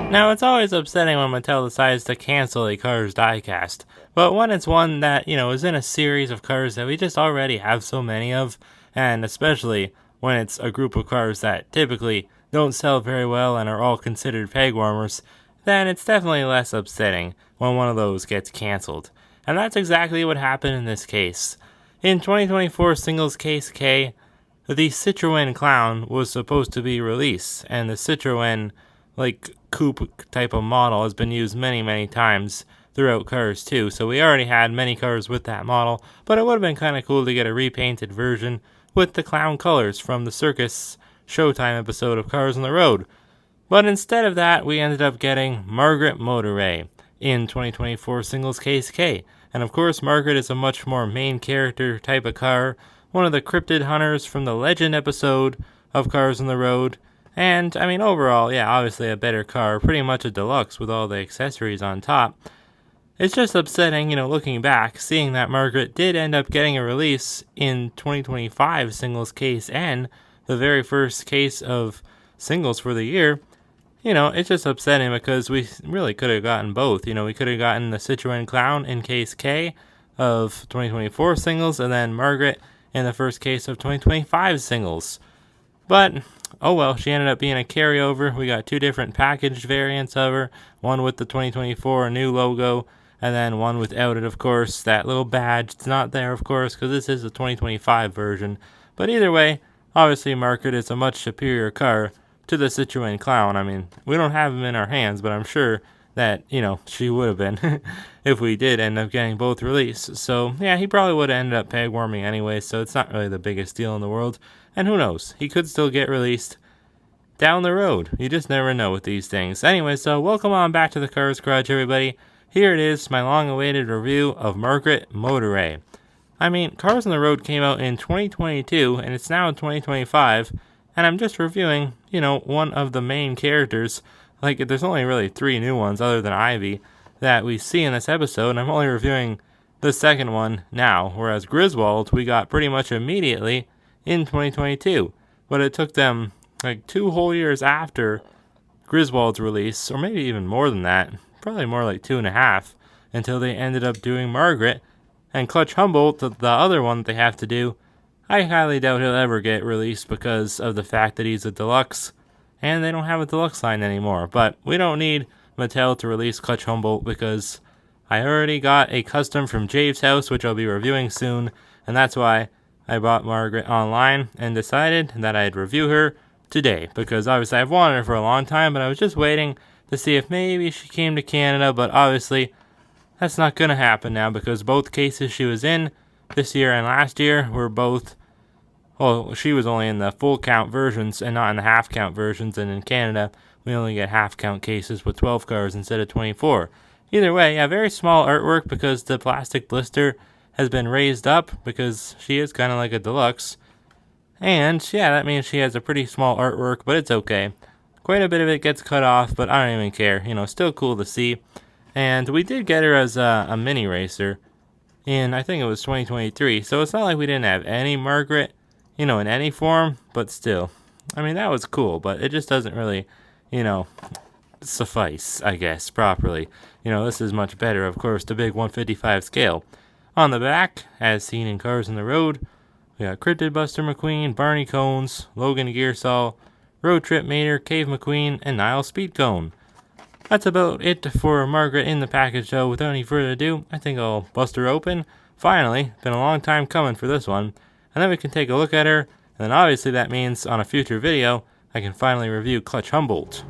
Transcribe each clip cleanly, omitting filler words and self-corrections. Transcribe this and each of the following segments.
Now, it's always upsetting when Mattel decides to cancel a Cars diecast, but when it's one that, is in a series of cars that we just already have so many of, and especially when it's a group of cars that typically don't sell very well and are all considered peg warmers, then it's definitely less upsetting when one of those gets canceled. And that's exactly what happened in this case. In 2024 Singles Case K, the Citroen Clown was supposed to be released, and the Citroen coupe type of model has been used many times throughout cars too, so we already had many cars with that model, but it would have been kind of cool to get a repainted version with the clown colors from the Circus Showtime episode of Cars on the Road. But instead of that, we ended up getting Margaret Motorray in 2024 Singles Case K, and of course Margaret is a much more main character type of car, one of the cryptid hunters from the Legend episode of Cars on the Road. And, overall, yeah, obviously a better car, pretty much a deluxe with all the accessories on top. It's just upsetting, looking back, seeing that Margaret did end up getting a release in 2025 Singles Case N, the very first case of singles for the year. It's just upsetting because we really could have gotten both. We could have gotten the Citroen Clown in Case K of 2024 singles, and then Margaret in the first case of 2025 singles. But oh well, she ended up being a carryover. We got two different packaged variants of her, one with the 2024 new logo, and then one without it, of course. That little badge, it's not there, of course, because this is the 2025 version. But either way, obviously Margaret is a much superior car to the Citroen Clown. We don't have them in our hands, but I'm sure that, she would have been if we did end up getting both released. So, yeah, he probably would have ended up peg warming anyway, so it's not really the biggest deal in the world. And who knows, he could still get released down the road. You just never know with these things. Anyway, so welcome on back to the Cars Garage, everybody. Here it is, my long-awaited review of Margaret Motorray. Cars on the Road came out in 2022, and it's now in 2025, and I'm just reviewing, one of the main characters. There's only really 3 new ones other than Ivy that we see in this episode, and I'm only reviewing the second one now, whereas Griswold we got pretty much immediately in 2022, but it took them 2 whole years after Griswold's release, or maybe even more than that, probably more like 2.5, until they ended up doing Margaret. And Clutch Humboldt, the other one that they have to do, I highly doubt he'll ever get released because of the fact that he's a deluxe, and they don't have a deluxe line anymore. But we don't need Mattel to release Clutch Humboldt because I already got a custom from Jave's house, which I'll be reviewing soon, and that's why I bought Margaret online and decided that I'd review her today, because obviously I've wanted her for a long time, but I was just waiting to see if maybe she came to Canada, but obviously that's not going to happen now because both cases she was in this year and last year were both, well, she was only in the full count versions and not in the half count versions, and in Canada we only get half count cases with 12 cars instead of 24. Either way, yeah, very small artwork because the plastic blister has been raised up because she is kind of like a deluxe. And yeah, that means she has a pretty small artwork, but it's okay. Quite a bit of it gets cut off, but I don't even care. Still cool to see. And we did get her as a mini racer in, I think it was 2023. So it's not like we didn't have any Margaret, in any form, but still. That was cool, but it just doesn't really, suffice, I guess, properly. This is much better, of course, the big 155 scale. On the back, as seen in Cars on the Road, we got Cryptid Buster McQueen, Barney Cones, Logan Gearsaw, Road Trip Mater, Cave McQueen, and Nile Speedcone. That's about it for Margaret in the package, though. Without any further ado, I think I'll bust her open. Finally, been a long time coming for this one. And then we can take a look at her, and then obviously that means on a future video, I can finally review Clutch Humboldt.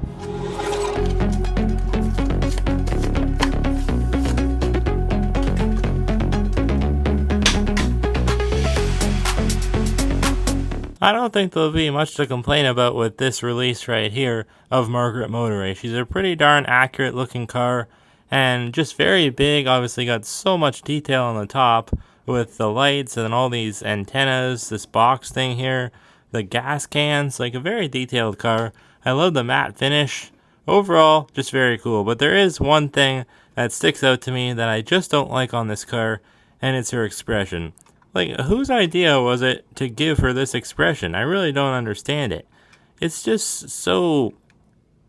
I don't think there'll be much to complain about with this release right here of Margaret Motorray. She's a pretty darn accurate looking car and just very big. Obviously got so much detail on the top with the lights and all these antennas, this box thing here, the gas cans, a very detailed car. I love the matte finish. Overall, just very cool. But there is one thing that sticks out to me that I just don't like on this car, and it's her expression. Whose idea was it to give her this expression? I really don't understand it. It's just so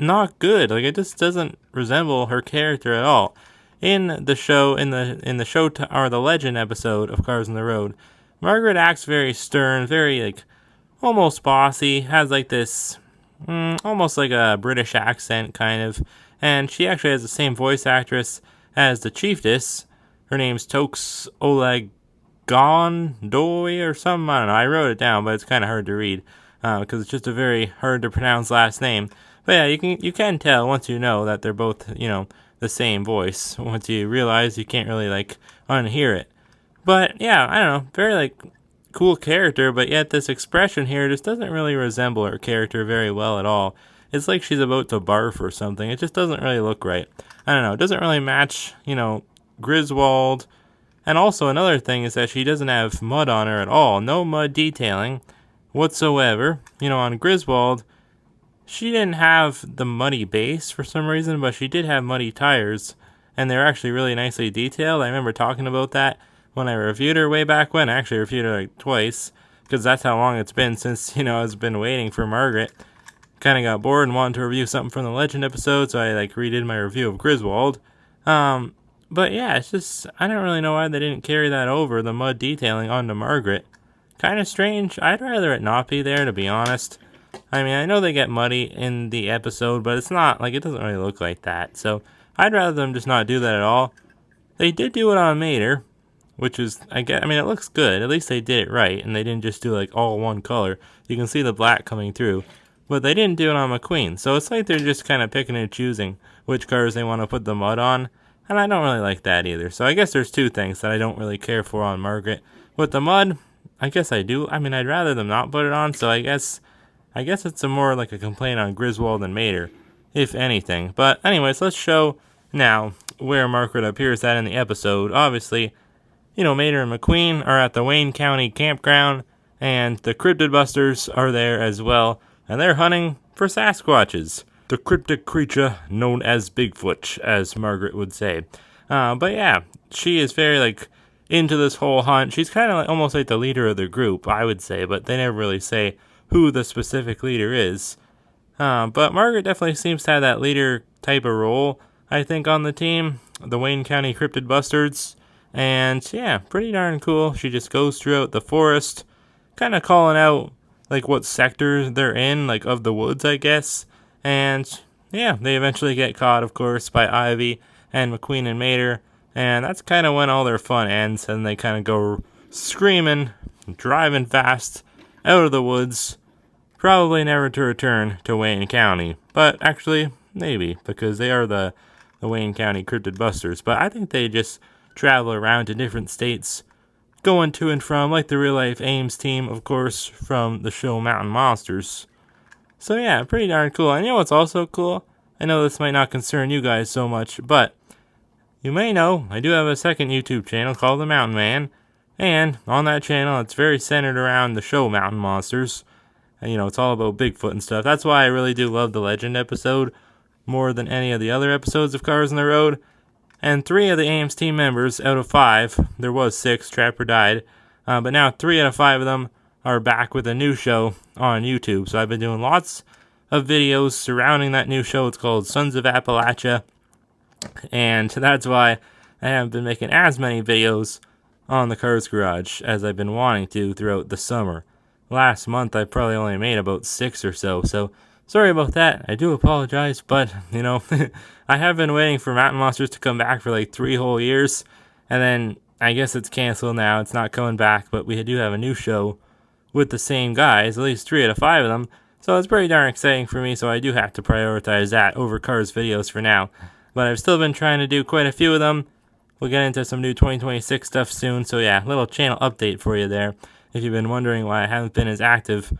not good. Like, it just doesn't resemble her character at all. In the show, or the Legend episode of Cars on the Road, Margaret acts very stern, very like almost bossy, has like this almost like a British accent kind of, and she actually has the same voice actress as the chiefess. Her name's Toks Gondoy or something. I don't know. I wrote it down, but it's kind of hard to read because it's just a very hard to pronounce last name. But yeah, you can tell once you know that they're both the same voice. Once you realize you can't really like unhear it. But yeah, I don't know. Very like cool character, but yet this expression here just doesn't really resemble her character very well at all. It's like she's about to barf or something. It just doesn't really look right. I don't know. It doesn't really match, Griswold. And also another thing is that she doesn't have mud on her at all. No mud detailing whatsoever. On Griswold, she didn't have the muddy base for some reason, but she did have muddy tires. And they're actually really nicely detailed. I remember talking about that when I reviewed her way back when. I actually reviewed her like twice, because that's how long it's been since, I've been waiting for Margaret. Kind of got bored and wanted to review something from the Legend episode, so I like redid my review of Griswold. But yeah, it's just, I don't really know why they didn't carry that over, the mud detailing, onto Margaret. Kind of strange. I'd rather it not be there, to be honest. I mean, I know they get muddy in the episode, but it's not, like, it doesn't really look like that. So, I'd rather them just not do that at all. They did do it on Mater, which is, it looks good. At least they did it right, and they didn't just do, like, all one color. You can see the black coming through. But they didn't do it on McQueen, so it's like they're just kind of picking and choosing which cars they want to put the mud on, and I don't really like that either. So I guess there's two things that I don't really care for on Margaret. With the mud, I guess I do. I mean, I'd rather them not put it on, so I guess it's more like a complaint on Griswold and Mater, if anything. But anyways, let's show now where Margaret appears at in the episode. Obviously, Mater and McQueen are at the Wayne County campground, and the Cryptid Busters are there as well. And they're hunting for Sasquatches, the cryptic creature known as Bigfoot, as Margaret would say. But yeah, she is very, like, into this whole hunt. She's kind of like, almost like the leader of the group, I would say, but they never really say who the specific leader is. But Margaret definitely seems to have that leader type of role, I think, on the team, the Wayne County Cryptid Busters. And yeah, pretty darn cool. She just goes throughout the forest, kind of calling out like what sector they're in, like of the woods, I guess. And yeah, they eventually get caught, of course, by Ivy and McQueen and Mater. And that's kind of when all their fun ends, and they kind of go screaming, driving fast out of the woods, probably never to return to Wayne County. But actually, maybe, because they are the Wayne County Cryptid Busters. But I think they just travel around to different states, going to and from, like the real-life Ames team, of course, from the show Mountain Monsters. So yeah, pretty darn cool. And you know what's also cool? I know this might not concern you guys so much, but you may know I do have a second YouTube channel called The Mountain Man. And on that channel, it's very centered around the show Mountain Monsters. And, it's all about Bigfoot and stuff. That's why I really do love the Legend episode more than any of the other episodes of Cars on the Road. And 3 of the Ames team members out of 5, there was 6, Trapper died, but now 3 out of 5 of them are back with a new show on YouTube. So I've been doing lots of videos surrounding that new show. It's called Sons of Appalachia, and that's why I haven't been making as many videos on the Cars Garage as I've been wanting to throughout the summer. Last month I probably only made about 6 or so, sorry about that. I do apologize, but, I have been waiting for Mountain Monsters to come back for like 3 whole years, and then I guess it's canceled now. It's not coming back, but we do have a new show with the same guys, at least 3 out of 5 of them, so it's pretty darn exciting for me, so I do have to prioritize that over Cars videos for now. But I've still been trying to do quite a few of them. We'll get into some new 2026 stuff soon, so yeah, little channel update for you there, if you've been wondering why I haven't been as active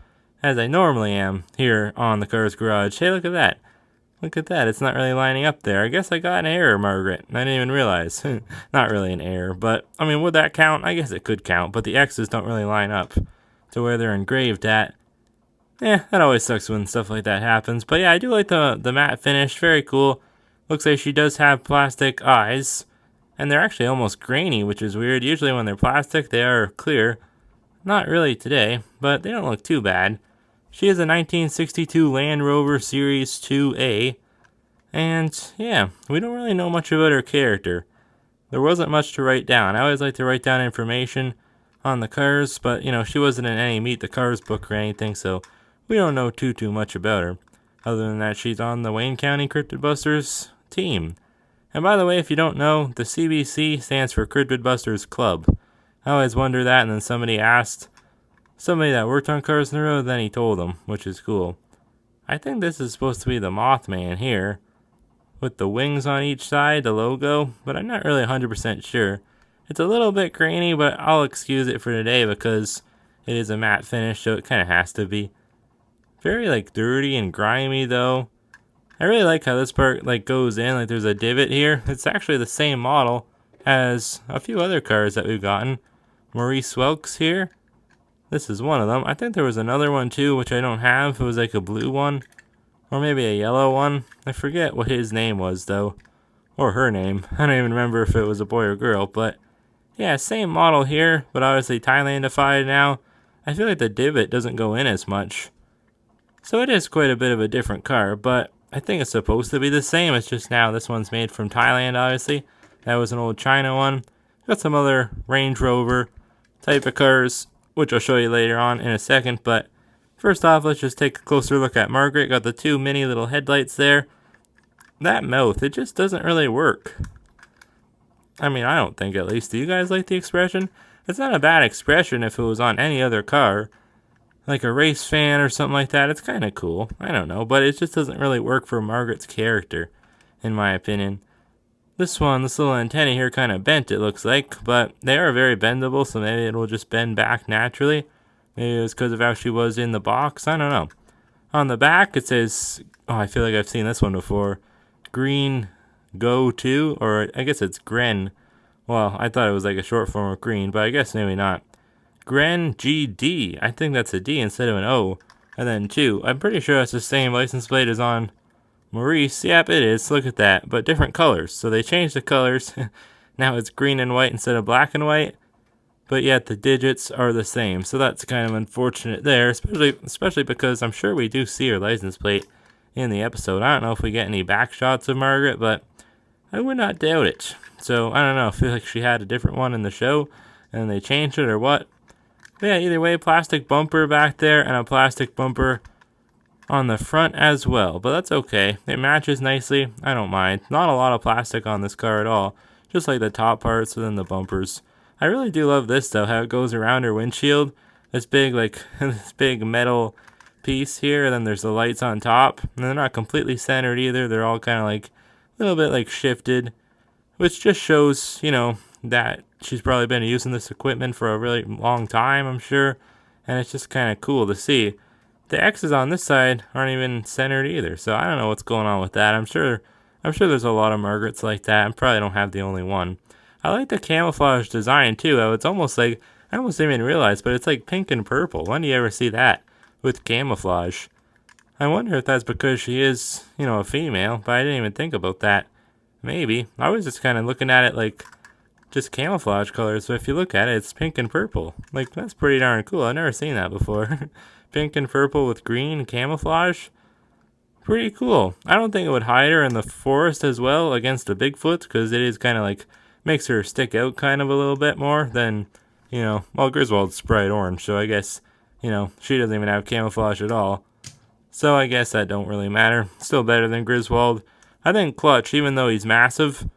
as I normally am here on the Cars Garage. Hey, look at that. Look at that. It's not really lining up there. I guess I got an error, Margaret. I didn't even realize. Not really an error, but, would that count? I guess it could count, but the X's don't really line up to where they're engraved at. That always sucks when stuff like that happens. But yeah, I do like the matte finish. Very cool. Looks like she does have plastic eyes, and they're actually almost grainy, which is weird. Usually when they're plastic, they are clear. Not really today, but they don't look too bad. She is a 1962 Land Rover Series 2A. And yeah, we don't really know much about her character. There wasn't much to write down. I always like to write down information on the cars, but she wasn't in any Meet the Cars book or anything, so we don't know too much about her. Other than that, she's on the Wayne County Cryptid Busters team. And by the way, if you don't know, the CBC stands for Cryptid Busters Club. I always wonder that, and then somebody asked somebody that worked on Cars in the Road, then he told them, which is cool. I think this is supposed to be the Mothman here, with the wings on each side, the logo, but I'm not really 100% sure. It's a little bit grainy, but I'll excuse it for today because it is a matte finish, so it kind of has to be. Very dirty and grimy though. I really like how this part goes in, there's a divot here. It's actually the same model as a few other cars that we've gotten. Maurice Welks here. This is one of them. I think there was another one too, which I don't have. It was a blue one. Or maybe a yellow one. I forget what his name was, though. Or her name. I don't even remember if it was a boy or girl. But, yeah, same model here, but obviously Thailandified now. I feel like the divot doesn't go in as much. So it is quite a bit of a different car, but I think it's supposed to be the same. It's just now this one's made from Thailand, obviously. That was an old China one. Got some other Range Rover type of cars, which I'll show you later on in a second, but first off, let's just take a closer look at Margaret. Got the two mini little headlights there. That mouth, it just doesn't really work. I mean, I don't think, at least. Do you guys like the expression? It's not a bad expression if it was on any other car. Like a race fan or something like that. It's kind of cool. I don't know, but it just doesn't really work for Margaret's character, in my opinion. This little antenna here kind of bent, it looks like, but they are very bendable, so maybe it will just bend back naturally. Maybe it was because of how she was in the box. I don't know. On the back, it says, I feel like I've seen this one before. Green Go 2, or I guess it's Gren. Well, I thought it was a short form of green, but I guess maybe not. Gren GD. I think that's a D instead of an O. And then 2. I'm pretty sure that's the same license plate as on Maurice. Yep, it is. Look at that. But different colors. So they changed the colors. Now it's green and white instead of black and white. But yet the digits are the same, so that's kind of unfortunate there, especially because I'm sure we do see her license plate in the episode. I don't know if we get any back shots of Margaret, but I would not doubt it. So I don't know, I feel like she had a different one in the show, and they changed it or what. But yeah, either way, plastic bumper back there, and a plastic bumper on the front as well, but that's okay. It matches nicely, I don't mind. Not a lot of plastic on this car at all, just the top parts and then the bumpers. I really do love this though, how it goes around her windshield. This big this big metal piece here, and then there's the lights on top. And they're not completely centered either. They're all kind of a little bit shifted, which just shows, that she's probably been using this equipment for a really long time, I'm sure. And it's just kind of cool to see. The X's on this side aren't even centered either, so I don't know what's going on with that. I'm sure there's a lot of Margarets like that. I probably don't have the only one. I like the camouflage design too. It's almost I almost didn't even realize, but it's pink and purple. When do you ever see that with camouflage? I wonder if that's because she is, a female, but I didn't even think about that. Maybe. I was just kind of looking at it just camouflage colors, but if you look at it, it's pink and purple. That's pretty darn cool. I've never seen that before. Pink and purple with green camouflage. Pretty cool. I don't think it would hide her in the forest as well against a Bigfoot, because it is kind of makes her stick out kind of a little bit more than, Griswold's bright orange, so I guess, she doesn't even have camouflage at all. So I guess that don't really matter. Still better than Griswold. I think Clutch, even though he's massive,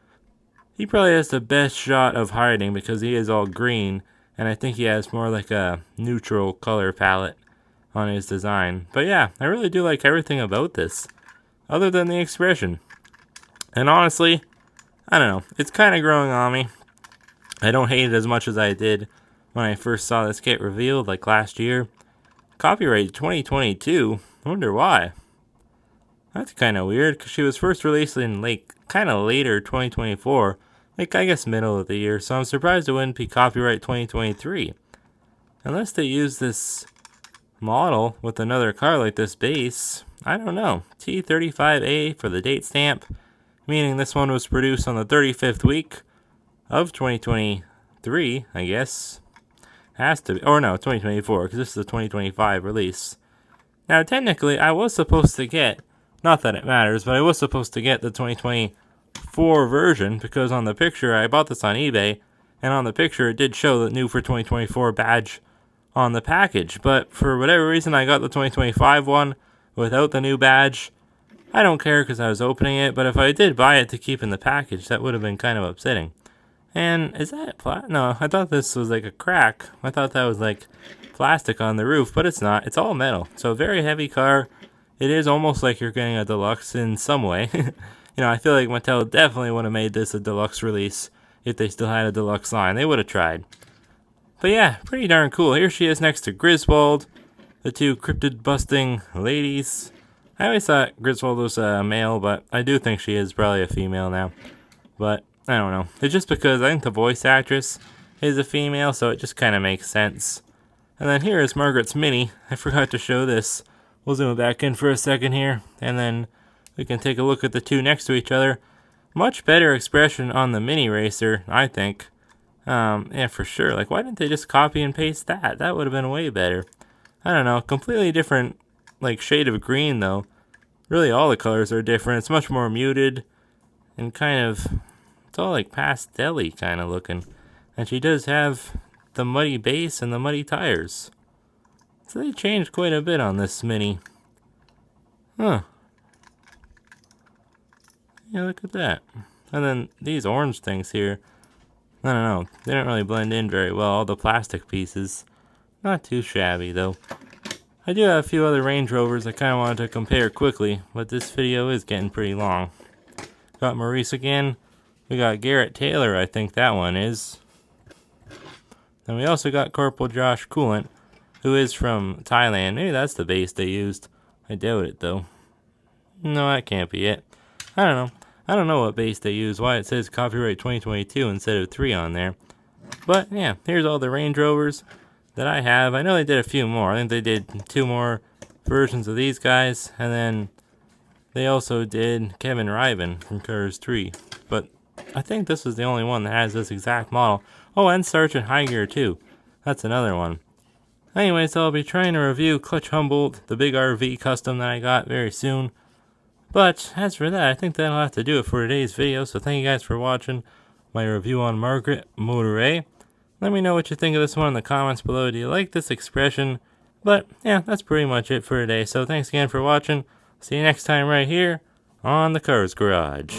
he probably has the best shot of hiding because he is all green, and I think he has more a neutral color palette on his design. But yeah, I really do like everything about this, other than the expression. And honestly, I don't know, it's kind of growing on me. I don't hate it as much as I did when I first saw this get revealed last year. Copyright 2022, I wonder why. That's kind of weird, because she was first released in kind of later 2024, I guess middle of the year, so I'm surprised it wouldn't be copyright 2023. Unless they use this model with another car like this base, I don't know. T35A for the date stamp, meaning this one was produced on the 35th week of 2023, I guess. Has to be, or no, 2024, because this is a 2025 release. Now, technically, I was supposed to get, not that it matters, but I was supposed to get the 2024 version, because on the picture, I bought this on eBay, and on the picture it did show the new for 2024 badge on the package, but for whatever reason I got the 2025 one without the new badge. I don't care because I was opening it, but if I did buy it to keep in the package, that would have been kind of upsetting. And is that no, I thought this was like a crack. I thought that was like plastic on the roof, but it's not. It's all metal. So a very heavy car. It is almost like you're getting a deluxe in some way. I feel like Mattel definitely would have made this a deluxe release if they still had a deluxe line. They would have tried. But yeah, pretty darn cool. Here she is next to Griswold, the two cryptid busting ladies. I always thought Griswold was a male, but I do think she is probably a female now. But I don't know. It's just because I think the voice actress is a female, so it just kind of makes sense. And then here is Margaret's Mini. I forgot to show this. We'll zoom it back in for a second here, and then we can take a look at the two next to each other. Much better expression on the Mini Racer, I think. Yeah, for sure. Like, why didn't they just copy and paste that? That would have been way better. I don't know. Completely different, like, shade of green, though. Really, all the colors are different. It's much more muted and kind of, it's all like pastel-y kind of looking. And she does have the muddy base and the muddy tires. So they changed quite a bit on this Mini. Huh. Yeah, look at that. And then these orange things here, I don't know, they don't really blend in very well, all the plastic pieces. Not too shabby, though. I do have a few other Range Rovers I kind of wanted to compare quickly, but this video is getting pretty long. Got Maurice again. We got Garrett Taylor, I think that one is. And we also got Corporal Josh Coolant, who is from Thailand. Maybe that's the base they used. I doubt it, though. No, that can't be it. I don't know. I don't know what base they use, why it says copyright 2022 instead of 3 on there. But yeah, here's all the Range Rovers that I have. I know they did a few more. I think they did 2 more versions of these guys, and then they also did Kevin Riven from Cars 3. But I think this is the only one that has this exact model. Oh, and Sergeant High Gear too. That's another one. Anyway, so I'll be trying to review Clutch Humboldt, the big RV custom that I got very soon. But as for that, I think that'll have to do it for today's video. So thank you guys for watching my review on Margaret Motorray. Let me know what you think of this one in the comments below. Do you like this expression? But yeah, that's pretty much it for today. So thanks again for watching. See you next time right here on the Cars Garage.